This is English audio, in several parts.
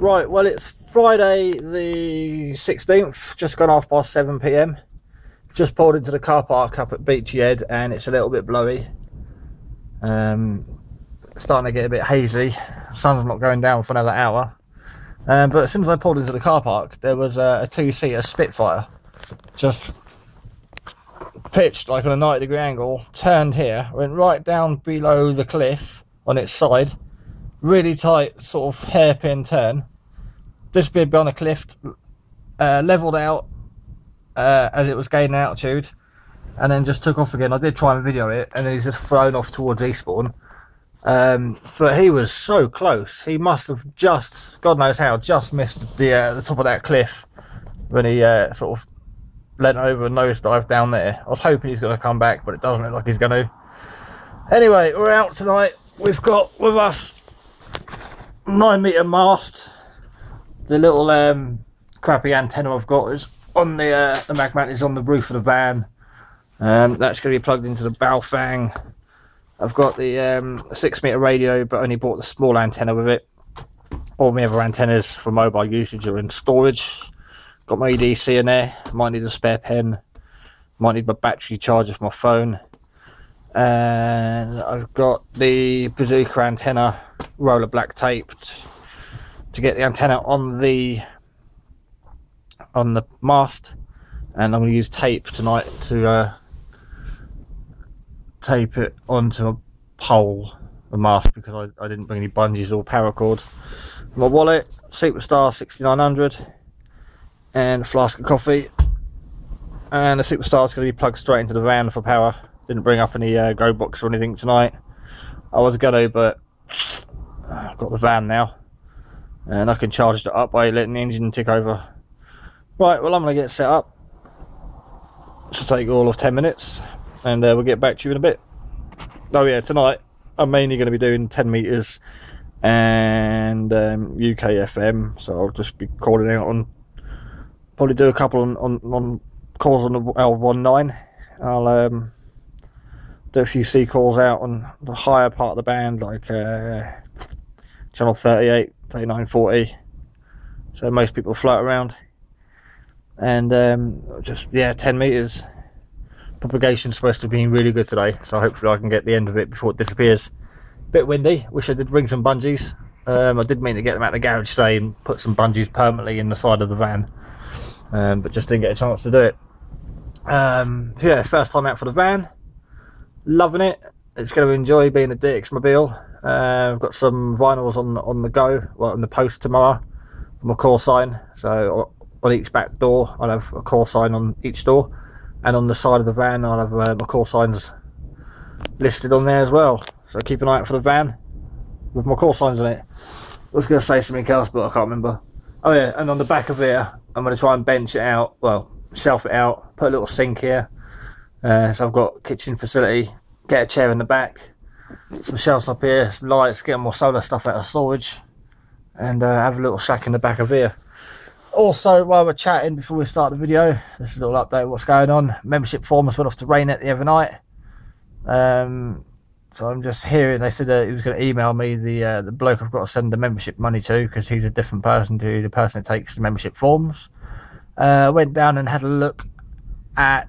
Right, well, it's Friday the 16th, just gone off by 7 PM. Just pulled into the car park up at Beachy and it's a little bit blowy. Starting to get a bit hazy. Sun's not going down for another hour. But as soon as I pulled into the car park, there was a two-seater Spitfire. Just pitched like on a 90-degree angle, turned here, went right down below the cliff on its side. Really tight, sort of hairpin turn. Disappeared beyond a cliff, levelled out as it was gaining altitude, and then just took off again. I did try and video it, and then he's just flown off towards Eastbourne. But he was so close. He must have just, God knows how, just missed the top of that cliff when he sort of leant over and nosedived down there. I was hoping he's going to come back, but it doesn't look like he's going to. Anyway, we're out tonight. We've got with us 9-metre mast. The little crappy antenna I've got is on the mag mount is on the roof of the van. That's going to be plugged into the bow fang. I've got the 6-metre radio, but only bought the small antenna with it. All my other antennas for mobile usage are in storage. Got my EDC in there. Might need a spare pen. Might need my battery charger for my phone. And I've got the bazooka antenna roller black taped to get the antenna on the mast, and I'm going to use tape tonight to tape it onto a pole, the mast, because I didn't bring any bungees or paracord. My wallet, Superstar 6900, and a flask of coffee, and the Superstar is going to be plugged straight into the van for power. Didn't bring up any go box or anything tonight. I was going to, but I've got the van now, and I can charge it up by letting the engine tick over. Right, well, I'm going to get set up. Should take all of 10 minutes, and we'll get back to you in a bit. Oh yeah, tonight I'm mainly going to be doing 10 metres and UK FM, so I'll just be calling out on, probably do a couple on calls on the L19. I'll do a few C calls out on the higher part of the band, like channel 38, 39, 40, so most people float around. And just, yeah, 10 metres. Propagation's supposed to be really good today, so hopefully I can get the end of it before it disappears. Bit windy. Wish I did bring some bungees. I did mean to get them out of the garage today and put some bungees permanently in the side of the van, but just didn't get a chance to do it. So yeah, first time out for the van. Loving it. It's going to enjoy being a DX mobile. I've got some vinyls on the go, well, on the post tomorrow for my call sign. So on each back door I'll have a call sign on each door, and on the side of the van I'll have my call signs listed on there as well. So keep an eye out for the van with my call signs on it. I was going to say something else, but I can't remember. Oh yeah, and on the back of here I'm going to try and bench it out, well, shelf it out, put a little sink here. So I've got kitchen facility, get a chair in the back, some shelves up here, some lights, get more solar stuff out of storage, and have a little shack in the back of here. Also, while we're chatting before we start the video, this is a little update of what's going on. Membership forms went off to Rainet the other night. So I'm just hearing, they said he was going to email me the bloke I've got to send the membership money to, because he's a different person to the person that takes the membership forms. Went down and had a look at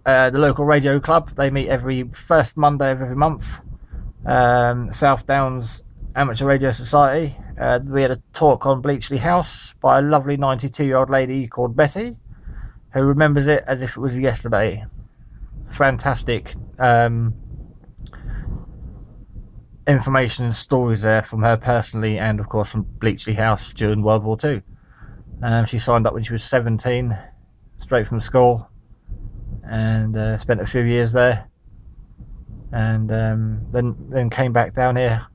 the local radio club. They meet every first Monday of every month. South Downs Amateur Radio Society. We had a talk on Bleachley House by a lovely 92-year-old lady called Betty, who remembers it as if it was yesterday. Fantastic information and stories there from her personally, and of course from Bleachley House during World War II. She signed up when she was 17, straight from school, and spent a few years there, and then came back down here,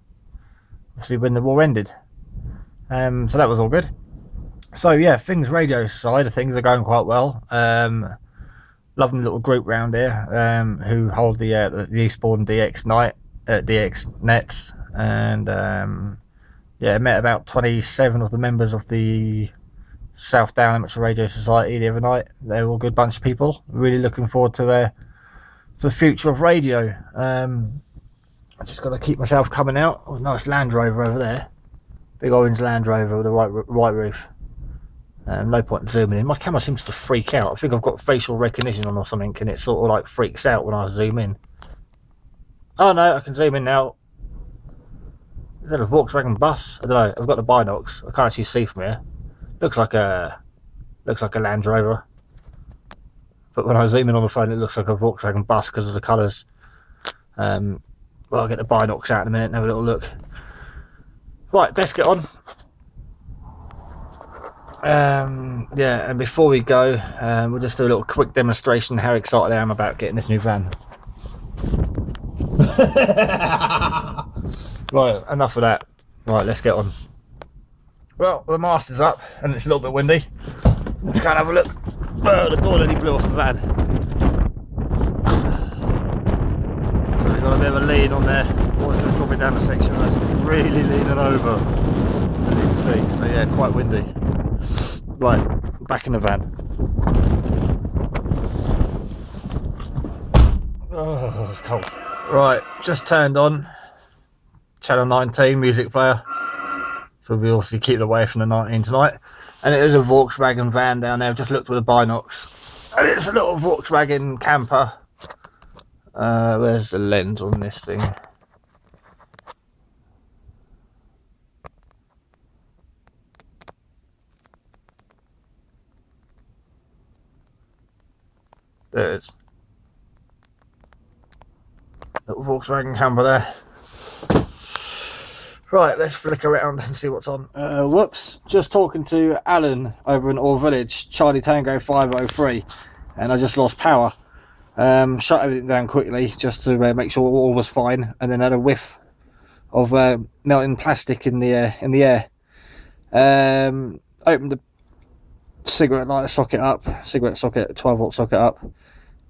obviously when the war ended. So that was all good. So yeah, things radio side of things are going quite well. Lovely little group round here who hold the Eastbourne DX night at DX Nets, and yeah, met about 27 of the members of the South Down Amateur Radio Society the other night. They're all a good bunch of people. Really looking forward to the future of radio. I just got to keep myself coming out. Oh, nice Land Rover over there. Big orange Land Rover with a white roof. No point in zooming in. My camera seems to freak out. I think I've got facial recognition on or something, and it sort of like freaks out when I zoom in. Oh no, I can zoom in now. Is that a Volkswagen bus? I don't know. I've got the binocs. I can't actually see from here. Looks like a Land Rover. But when I zoom in on the phone, it looks like a Volkswagen bus because of the colours. Well, I'll get the binocs out in a minute and have a little look. Right, let's get on. Yeah, and before we go, we'll just do a little quick demonstration how excited I am about getting this new van. Right, enough of that. Right, let's get on. Well, the master's up and it's a little bit windy. Let's go and have a look. Oh, the door nearly blew off the van. So we've got a bit of a lean on there. I was going to drop it down the section, that's really leaning over, as you can see. So yeah, quite windy. Right, back in the van. Oh, it's cold. Right, just turned on channel 19 music player. So we obviously keep it away from the 19 tonight. And it is a Volkswagen van down there. I've just looked with the binocs. And it's a little Volkswagen camper. Where's the lens on this thing? There it is. Little Volkswagen camper there. Right, let's flick around and see what's on. Whoops, just talking to Alan over in Orr Village, Charlie Tango 503, and I just lost power. Shut everything down quickly just to make sure all was fine, and then had a whiff of melting plastic in the air. Opened the cigarette lighter socket up, 12-volt socket up,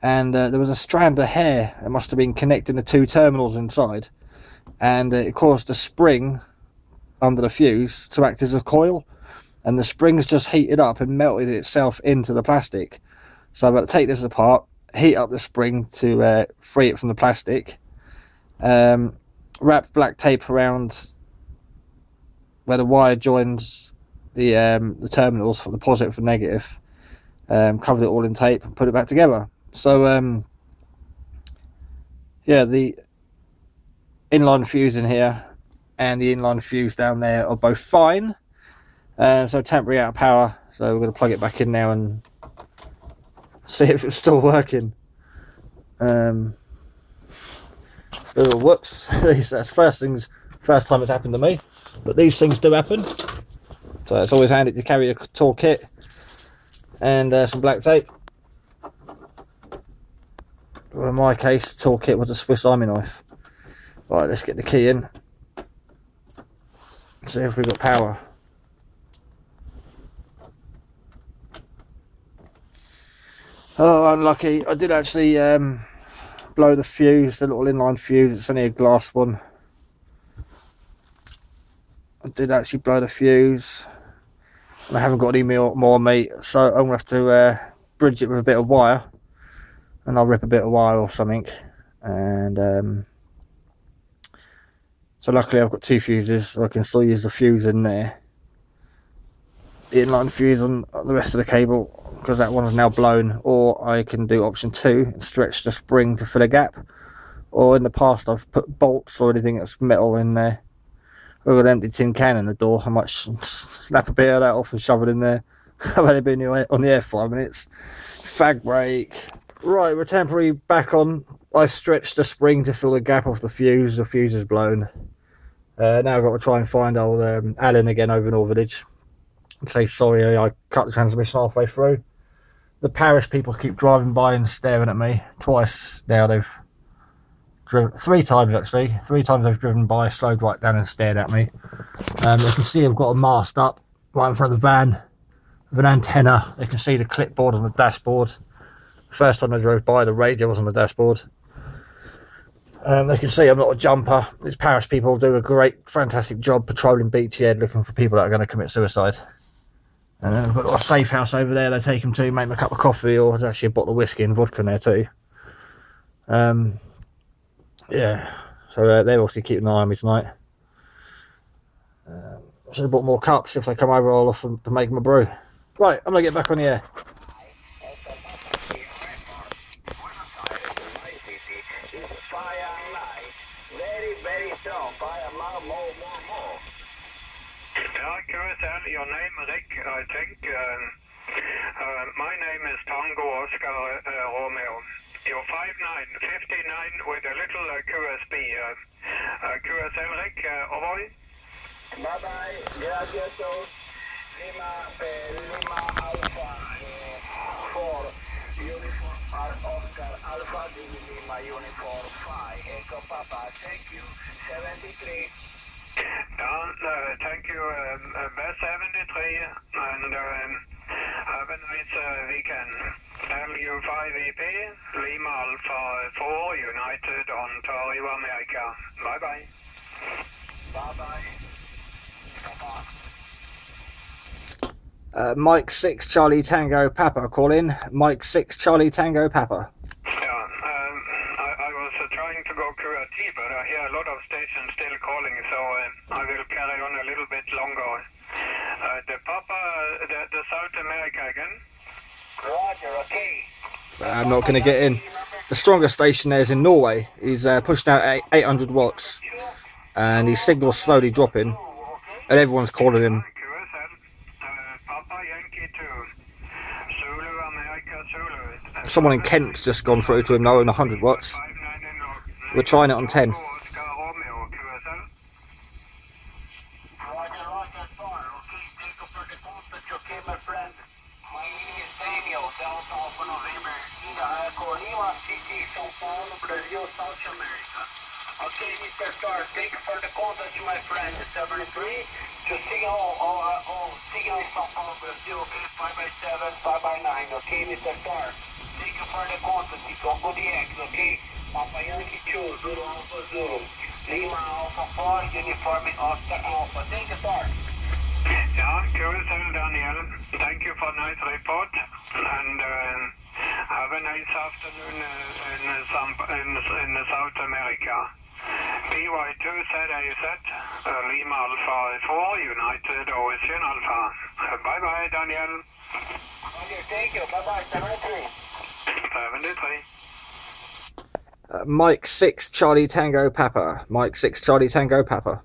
and there was a strand of hair that must have been connecting the two terminals inside. And it caused the spring under the fuse to act as a coil, and the spring's just heated up and melted itself into the plastic. So I've got to take this apart, heat up the spring to free it from the plastic, wrap black tape around where the wire joins the terminals for the positive and negative, covered it all in tape and put it back together. So yeah, the inline fuse in here and the inline fuse down there are both fine, so temporary out of power, so we're going to plug it back in now and see if it's still working. Oh, whoops. That's first time it's happened to me, but these things do happen, so it's always handy to carry a toolkit and some black tape. Well, in my case, the toolkit was a Swiss Army knife. Right, let's get the key in. See if we've got power. Oh, unlucky. I did actually blow the fuse, the little inline fuse. It's only a glass one. I did actually blow the fuse. And I haven't got any more on me, so I'm going to have to bridge it with a bit of wire. And I'll rip a bit of wire or something. And so luckily I've got two fuses, so I can still use the fuse in there. The inline fuse on the rest of the cable, because that one is now blown. Or I can do option 2 and stretch the spring to fill a gap. Or in the past I've put bolts or anything that's metal in there. I've got an empty tin can in the door. I might snap a bit of that off and shove it in there. I've only been on the air 5 minutes. Fag brake. Right, we're temporarily back on. I stretched the spring to fill the gap of the fuse. The fuse is blown. Now I've got to try and find old Alan again over in Orr Village and say sorry I cut the transmission halfway through. The parish people keep driving by and staring at me. Twice now they've driven, 3 times actually. 3 times they've driven by, slowed right down and stared at me. You can see I've got a mast up right in front of the van with an antenna. They can see the clipboard on the dashboard. First time I drove by, the radio was on the dashboard. They can see I'm not a jumper. These parish people do a great, fantastic job patrolling Beachy Head, looking for people that are going to commit suicide. And then I've got a safe house over there they take them to, make them a cup of coffee, or there's actually a bottle of whiskey and vodka in there too. Yeah, so they're obviously keeping an eye on me tonight. Should have bought more cups. If they come over, I'll offer to make them a brew. Right, I'm gonna get back on the air. Your name, Rick, I think. My name is Tango Oscar Romeo. You're 5'9", 59 with a little QSB. QSL, Rick, Oroy. Bye-bye. Gracias. Lima Alpha 4. Uniform Oscar Alpha Lima Uniform 5. Echo Papa. Thank you. 73. Thank you, Best 73, and have a nice weekend. LU5EP, Lima Alpha 4, United, Ontario, America. Bye-bye. Bye-bye. Mike 6 Charlie Tango Papa, call in. Mike 6 Charlie Tango Papa. I was trying to go QRT, but I hear a lot of stations still calling, so I will carry on a little bit longer. The Papa, the South America again? Roger, okay. I'm not going to get in. The strongest station there is in Norway. He's pushing out 800 watts, and his signal's slowly dropping, and everyone's calling him. Papa Yankee 2, Zulu America Zulu. Someone in Kent's just gone through to him now on 100 watts. We're trying it on 10. Okay, Mr. Star, thank you for the contact, my friend. 73 to signal São Paulo, Brazil, okay, 5x7, 5x9, okay, Mr. Star. Thank you for the contact, it's on good X, okay? Papa Yankee 2, Zulu Alpha Zulu, Lima Alpha 4, Uniform Oscar Alpha. Thank you, Star. Yeah, QSL Daniel, thank you for nice report, and have a nice afternoon in South America. BY2 ZAZ, Lima Alpha 4, United Ocean Alpha. Bye-bye, Daniel. Okay, thank you. Bye-bye, 73. 73. Mike 6 Charlie Tango Papa. Mike 6 Charlie Tango Papa.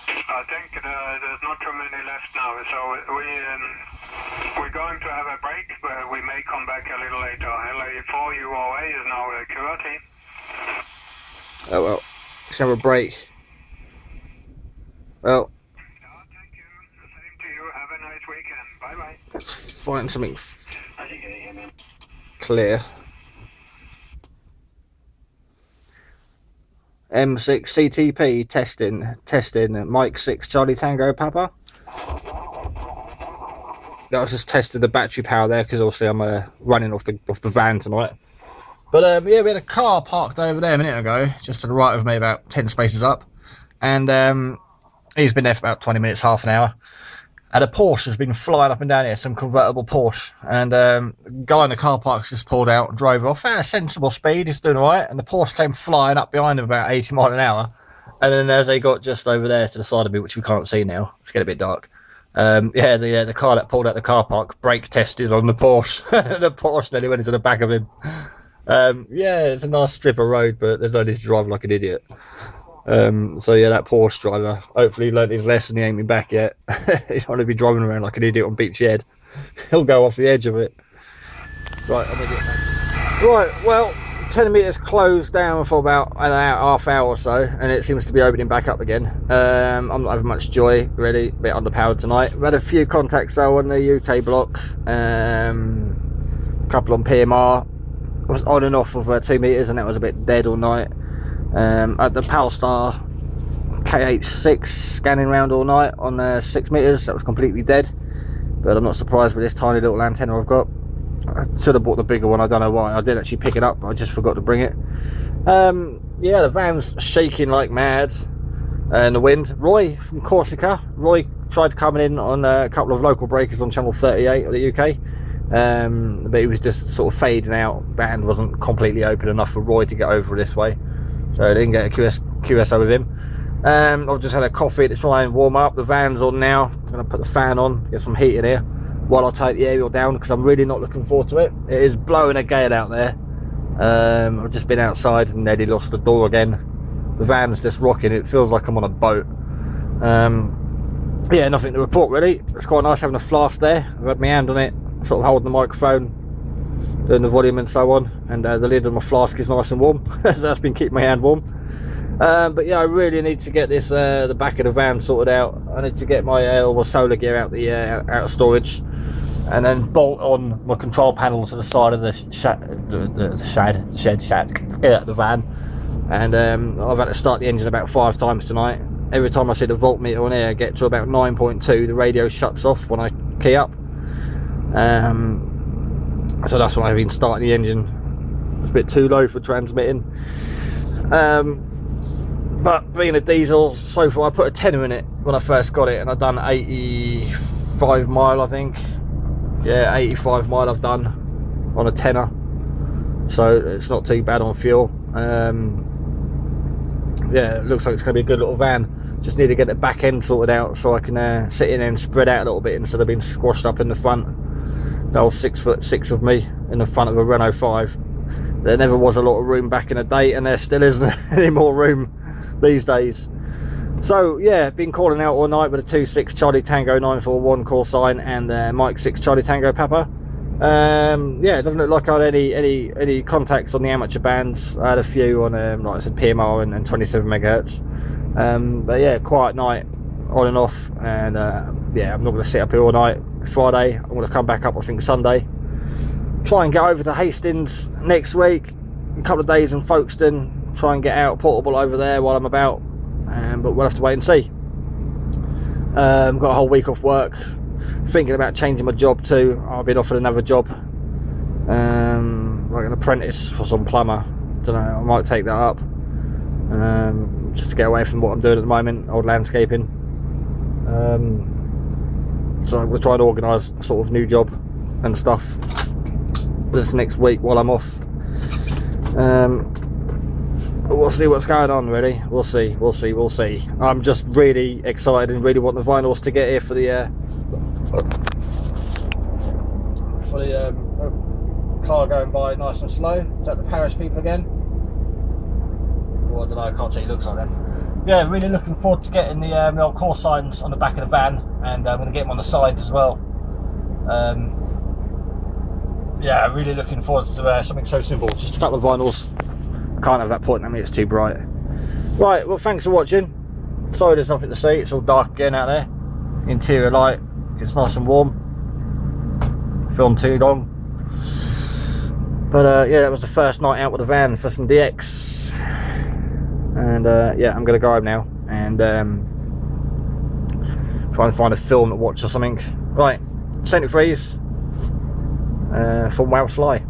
I think there's not too many left now, so we're going to have a break, but we may come back a little later. LA4 UOA is now QRT. Oh well, let's have a break. Well, thank you. The same to you. Have a nice weekend. Bye-bye. Let's find something clear. M6 CTP testing. Mike 6 Charlie Tango Papa. I was just testing the battery power there because obviously I'm running off the van tonight. But yeah, we had a car parked over there a minute ago, just to the right of me, about 10 spaces up, and he's been there for about 20 minutes, half an hour. And a Porsche has been flying up and down here, some convertible Porsche, and the guy in the car park's just pulled out and drove off at a sensible speed. He's doing all right, and the Porsche came flying up behind him about 80 miles an hour. And then as they got just over there to the side of me, which we can't see now, it's getting a bit dark. Yeah, the car that pulled out the car park brake tested on the Porsche. The Porsche nearly went into the back of him. Yeah, it's a nice strip of road, but there's no need to drive like an idiot. So yeah, that Porsche driver, hopefully he learnt his lesson. He ain't been back yet. He don't want to be driving around like an idiot on Beachy Head. He'll go off the edge of it. Right, I'm gonna get back. Right, well, 10 metres closed down for about an hour, half hour or so, and it seems to be opening back up again. I'm not having much joy, really, a bit underpowered tonight. We had a few contacts though on the UK block, a couple on PMR. I was on and off of 2 metres, and that was a bit dead all night. At the Palstar KH6 scanning round all night on 6 metres, that was completely dead. But I'm not surprised with this tiny little antenna I've got. I should have bought the bigger one, I don't know why. I did actually pick it up, I just forgot to bring it. Yeah, the van's shaking like mad in the wind. Roy from Corsica, Roy tried coming in on a couple of local breakers on channel 38 of the UK. But he was just sort of fading out. Band wasn't completely open enough for Roy to get over this way, so I didn't get a QSO with him. I've just had a coffee to try and warm up. The van's on now. I'm going to put the fan on, get some heat in here while I take the aerial down, because I'm really not looking forward to it. It is blowing a gale out there. I've just been outside and nearly lost the door again. The van's just rocking. It feels like I'm on a boat. Yeah, nothing to report really. It's quite nice having a flask there. I've had my hand on it, sort of holding the microphone, doing the volume and so on, and the lid of my flask is nice and warm. So that's been keeping my hand warm. But yeah, I really need to get this the back of the van sorted out. I need to get my all my solar gear out the out of storage, and then bolt on my control panel to the side of the van. And I've had to start the engine about 5 times tonight. Every time I see the voltmeter on here get to about 9.2, the radio shuts off when I key up. So that's when I've been starting the engine. It's a bit too low for transmitting. But being a diesel, so far I put a tenner in it when I first got it, and I've done 85 mile, I think. Yeah, 85 mile I've done on a tenner, so it's not too bad on fuel. Yeah, it looks like it's going to be a good little van. Just need to get the back end sorted out so I can sit in and spread out a little bit instead of being squashed up in the front. The whole 6'6" of me in the front of a Renault 5. There never was a lot of room back in the day, and there still isn't any more room these days. So yeah, been calling out all night with a 2-6 Charlie Tango 941 call sign and Mike 6 Charlie Tango Papa. Yeah, it doesn't look like I had any contacts on the amateur bands. I had a few on like I said, PMR and 27 megahertz. But yeah, quiet night on and off, and yeah, I'm not going to sit up here all night. Friday, I'm going to come back up I think Sunday, try and get over to Hastings next week, a couple of days in Folkestone, try and get out portable over there while I'm about, but we'll have to wait and see. Got a whole week off work, thinking about changing my job too. I've been offered another job, like an apprentice for some plumber. Don't know, I might take that up, just to get away from what I'm doing at the moment, old landscaping. So I'm going to try and organise a sort of new job and stuff this next week while I'm off. We'll see what's going on really. We'll see. I'm just really excited and really want the vinyls to get here for the car going by nice and slow. Is that the Paris people again? Well, I don't know, I can't see what it looks like then. Yeah, really looking forward to getting the old call signs on the back of the van, and I'm going to get them on the sides as well. Yeah, really looking forward to something so simple, just a couple of vinyls. I can't have that point, I mean it's too bright. Right, well thanks for watching. Sorry there's nothing to see, it's all dark again out there. Interior light, it's nice and warm. Filmed too long. But yeah, that was the first night out with the van for some DX. And yeah, I'm going to go home now and try and find a film to watch or something. Right, Centric Freeze from Wow Sly.